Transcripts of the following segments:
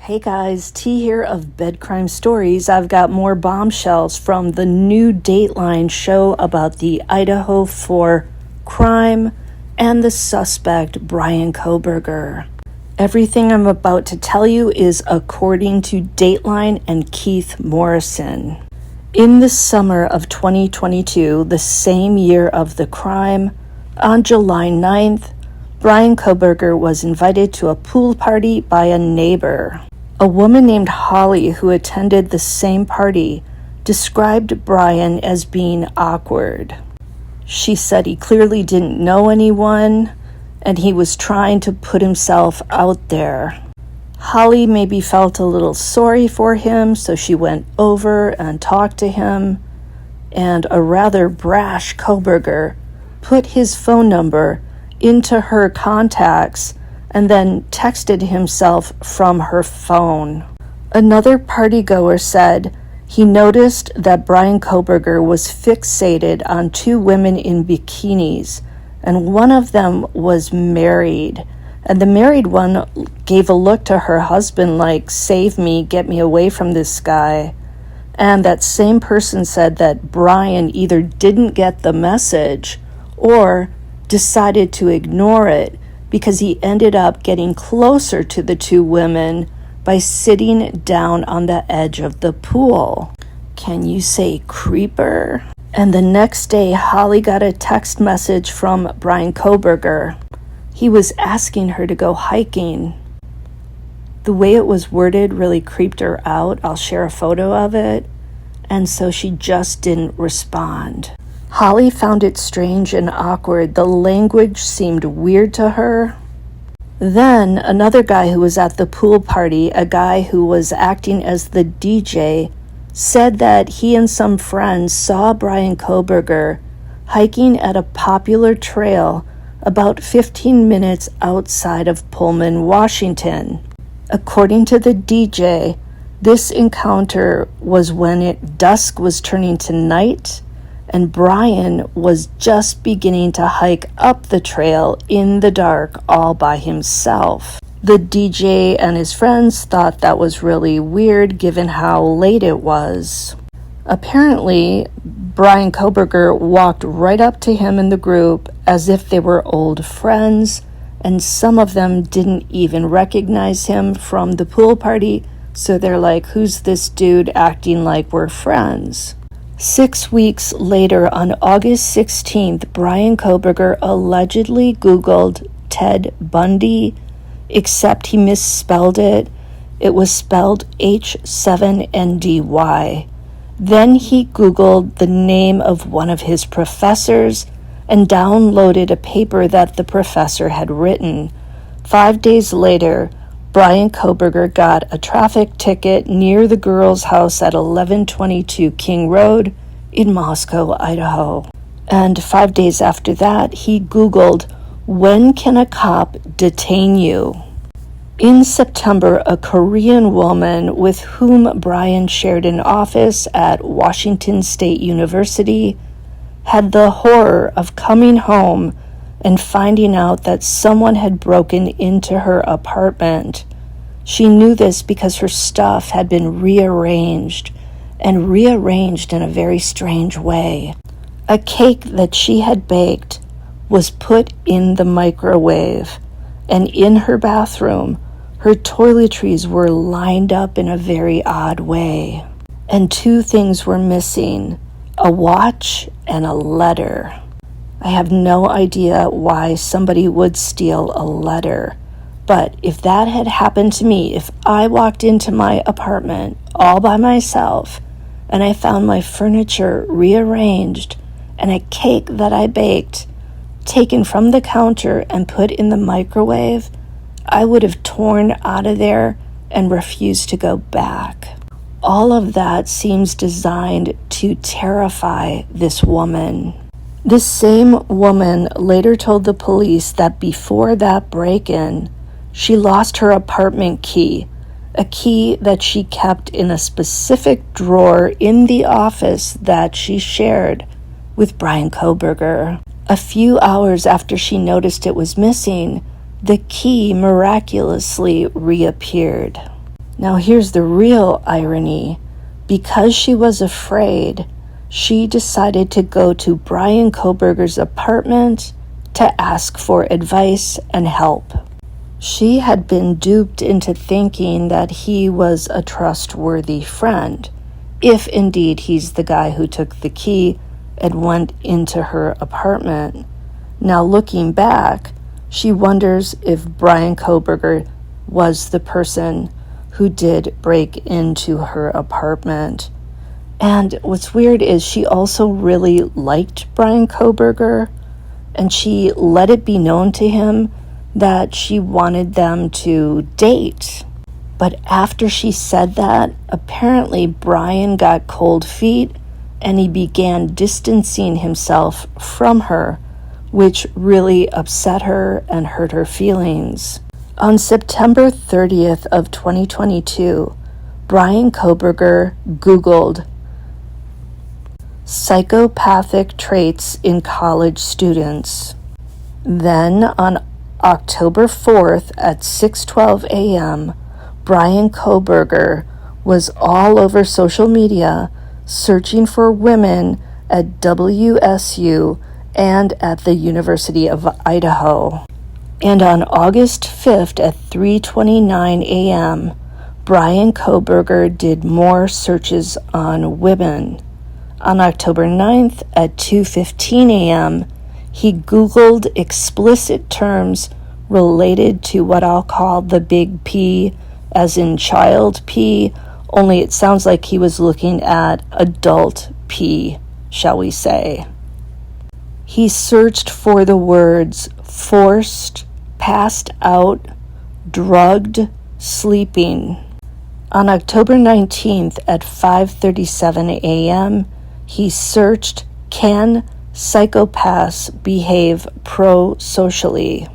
Hey guys, T here of Bed Crime Stories. I've got more bombshells from the new Dateline show about the Idaho 4 crime and the suspect, Bryan Kohberger. Everything I'm about to tell you is according to Dateline and Keith Morrison. In the summer of 2022, the same year of the crime, on July 9th, Bryan Kohberger was invited to a pool party by a neighbor. A woman named Holly, who attended the same party, described Bryan as being awkward. She said he clearly didn't know anyone, and he was trying to put himself out there. Holly maybe felt a little sorry for him, so she went over and talked to him, and a rather brash Kohberger put his phone number into her contacts and then texted himself from her phone. Another partygoer said he noticed that Bryan Kohberger was fixated on two women in bikinis, and one of them was married. And the married one gave a look to her husband like, "Save me, get me away from this guy." And that same person said that Bryan either didn't get the message or decided to ignore it because he ended up getting closer to the two women by sitting down on the edge of the pool. Can you say creeper? And the next day, Holly got a text message from Bryan Kohberger. He was asking her to go hiking. The way it was worded really creeped her out. I'll share a photo of it. And so she just didn't respond. Holly found it strange and awkward. The language seemed weird to her. Then another guy who was at the pool party, a guy who was acting as the DJ, said that he and some friends saw Bryan Kohberger hiking at a popular trail about 15 minutes outside of Pullman, Washington. According to the DJ, this encounter was when dusk was turning to night, and Bryan was just beginning to hike up the trail in the dark all by himself. The DJ and his friends thought that was really weird given how late it was. Apparently, Bryan Kohberger walked right up to him in the group as if they were old friends, and some of them didn't even recognize him from the pool party, so they're like, "Who's this dude acting like we're friends?" 6 weeks later, on August 16th, Bryan Kohberger allegedly Googled Ted Bundy, except he misspelled it. It was spelled H7NDY. Then he Googled the name of one of his professors and downloaded a paper that the professor had written. 5 days later, Bryan Kohberger got a traffic ticket near the girl's house at 1122 King Road in Moscow, Idaho. And 5 days after that, he Googled, "When can a cop detain you?" In September, a Korean woman with whom Bryan shared an office at Washington State University had the horror of coming home and finding out that someone had broken into her apartment. She knew this because her stuff had been rearranged in a very strange way. A cake that she had baked was put in the microwave, and in her bathroom, her toiletries were lined up in a very odd way. And two things were missing: a watch and a letter. I have no idea why somebody would steal a letter, but if that had happened to me, if I walked into my apartment all by myself and I found my furniture rearranged and a cake that I baked taken from the counter and put in the microwave, I would have torn out of there and refused to go back. All of that seems designed to terrify this woman. This same woman later told the police that before that break-in, she lost her apartment key, a key that she kept in a specific drawer in the office that she shared with Bryan Kohberger. A few hours after she noticed it was missing, the key miraculously reappeared. Now here's the real irony. Because she was afraid, she decided to go to Bryan Kohberger's apartment to ask for advice and help. She had been duped into thinking that he was a trustworthy friend, if indeed he's the guy who took the key and went into her apartment. Now looking back, she wonders if Bryan Kohberger was the person who did break into her apartment. And what's weird is she also really liked Bryan Kohberger, and she let it be known to him that she wanted them to date. But after she said that, apparently Bryan got cold feet and he began distancing himself from her, which really upset her and hurt her feelings. On September 30th of 2022, Bryan Kohberger Googled psychopathic traits in college students. Then on October 4th at 6:12 a.m., Bryan Kohberger was all over social media searching for women at WSU and at the University of Idaho. And on August 5th at 3:29 a.m., Bryan Kohberger did more searches on women. On October 9th at 2:15 a.m., he Googled explicit terms related to what I'll call the big P, as in child P, only it sounds like he was looking at adult P, shall we say. He searched for the words forced, passed out, drugged, sleeping. On October 19th at 5:37 a.m., he searched, can psychopaths behave pro-socially?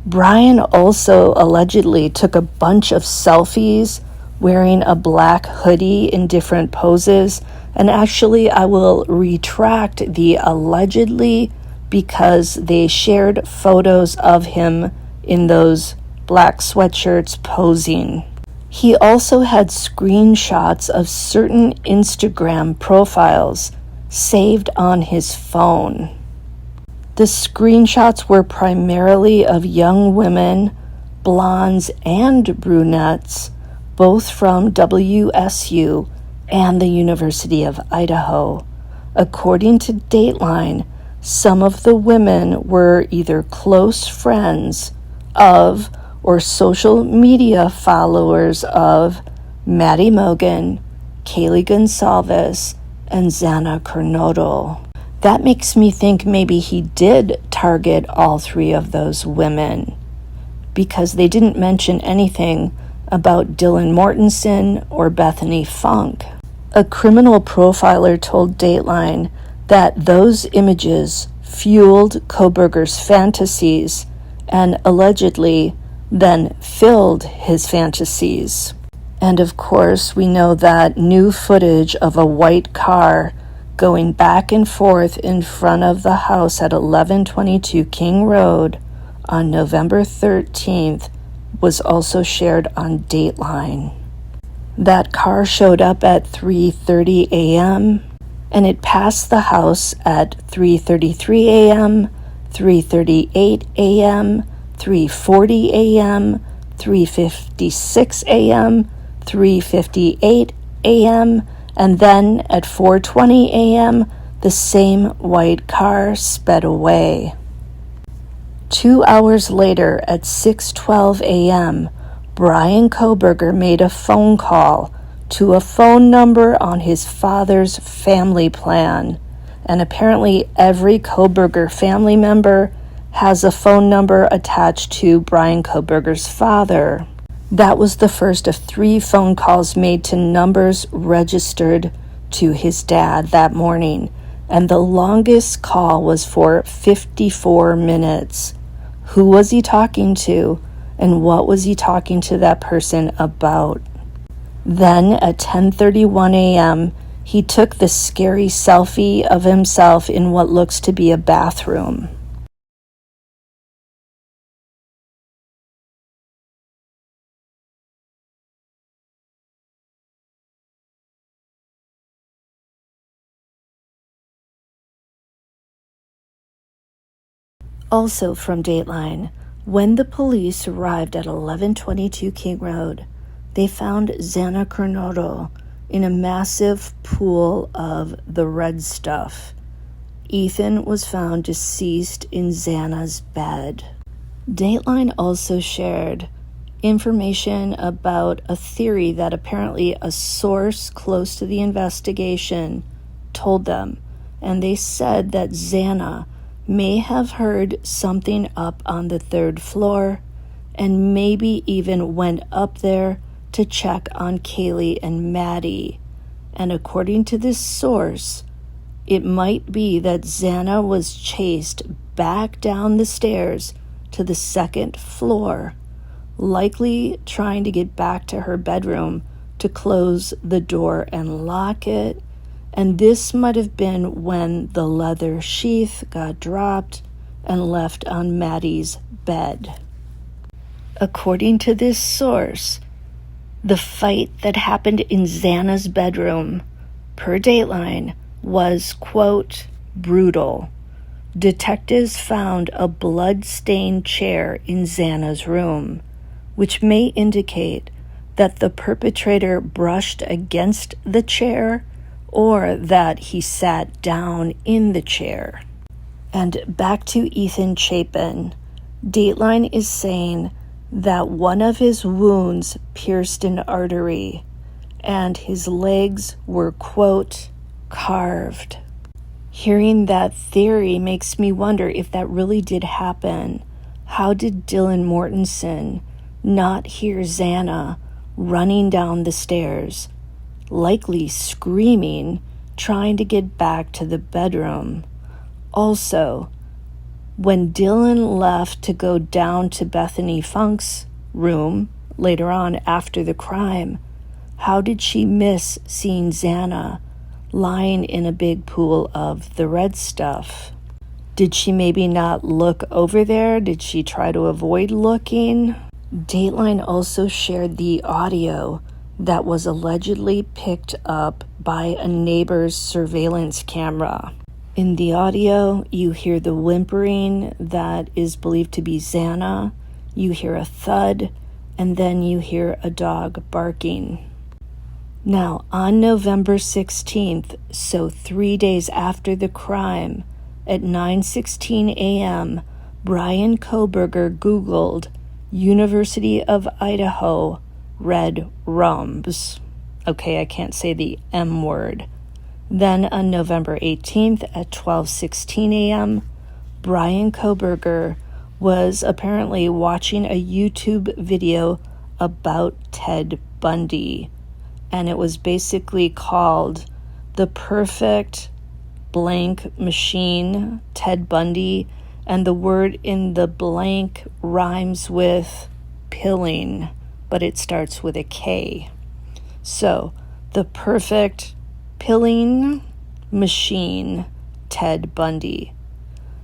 Bryan also allegedly took a bunch of selfies wearing a black hoodie in different poses, and actually I will retract the allegedly because they shared photos of him in those black sweatshirts posing. He also had screenshots of certain Instagram profiles saved on his phone. The screenshots were primarily of young women, blondes and brunettes, both from WSU and the University of Idaho. According to Dateline, some of the women were either close friends of or social media followers of Maddie Mogan, Kaylee Gonsalves, and Xana Kernodle. That makes me think maybe he did target all three of those women, because they didn't mention anything about Dylan Mortensen or Bethany Funk. A criminal profiler told Dateline that those images fueled Kohberger's fantasies and allegedly then filled his fantasies. And of course, we know that new footage of a white car going back and forth in front of the house at 1122 King Road on November 13th was also shared on Dateline. That car showed up at 3:30 a.m. and it passed the house at 3:33 a.m., 3:38 a.m., 3:40 a.m., 3:56 a.m., 3:58 a.m., and then at 4:20 a.m., the same white car sped away. 2 hours later at 6:12 a.m., Bryan Kohberger made a phone call to a phone number on his father's family plan, and apparently every Kohberger family member has a phone number attached to Bryan Kohberger's father. That was the first of 3 phone calls made to numbers registered to his dad that morning, and the longest call was for 54 minutes. Who was he talking to, and what was he talking to that person about? Then at 10:31 a.m., he took the scary selfie of himself in what looks to be a bathroom. Also from Dateline, when the police arrived at 1122 King Road, they found Xana Kernodle in a massive pool of the red stuff. Ethan was found deceased in Xana's bed. Dateline also shared information about a theory that apparently a source close to the investigation told them, and they said that Xana may have heard something up on the third floor and maybe even went up there to check on Kaylee and Maddie. And according to this source, it might be that Xana was chased back down the stairs to the second floor, likely trying to get back to her bedroom to close the door and lock it. And this might have been when the leather sheath got dropped and left on Maddie's bed. According to this source, the fight that happened in Xana's bedroom, per Dateline, was, quote, brutal. Detectives found a blood-stained chair in Xana's room, which may indicate that the perpetrator brushed against the chair or that he sat down in the chair. And back to Ethan Chapin. Dateline is saying that one of his wounds pierced an artery and his legs were, quote, carved. Hearing that theory makes me wonder if that really did happen. How did Dylan Mortensen not hear Xana running down the stairs, likely screaming, trying to get back to the bedroom? Also, when Dylan left to go down to Bethany Funk's room later on after the crime, how did she miss seeing Xana lying in a big pool of the red stuff? Did she maybe not look over there? Did she try to avoid looking? Dateline also shared the audio that was allegedly picked up by a neighbor's surveillance camera. In the audio, you hear the whimpering that is believed to be Xana, you hear a thud, and then you hear a dog barking. Now, on November 16th, so 3 days after the crime, at 9:16 a.m., Bryan Kohberger Googled University of Idaho red rooms. Okay, I can't say the M word. Then on November 18th at 12:16 a.m., Bryan Kohberger was apparently watching a YouTube video about Ted Bundy. And it was basically called The Perfect Blank Machine, Ted Bundy, and the word in the blank rhymes with pilling, but it starts with a K. So, The Perfect Pilling Machine, Ted Bundy.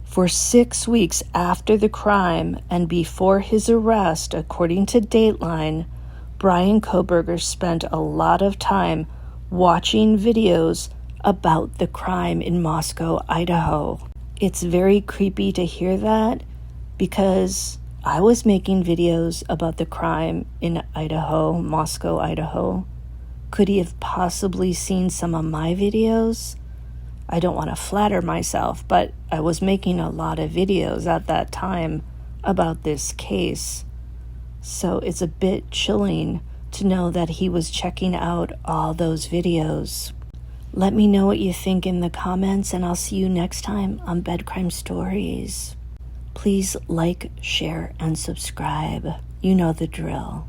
For 6 weeks after the crime and before his arrest, according to Dateline, Bryan Kohberger spent a lot of time watching videos about the crime in Moscow, Idaho. It's very creepy to hear that because I was making videos about the crime in Idaho, Moscow, Idaho. Could he have possibly seen some of my videos? I don't want to flatter myself, but I was making a lot of videos at that time about this case. So it's a bit chilling to know that he was checking out all those videos. Let me know what you think in the comments, and I'll see you next time on Bed Crime Stories. Please like, share, and subscribe. You know the drill.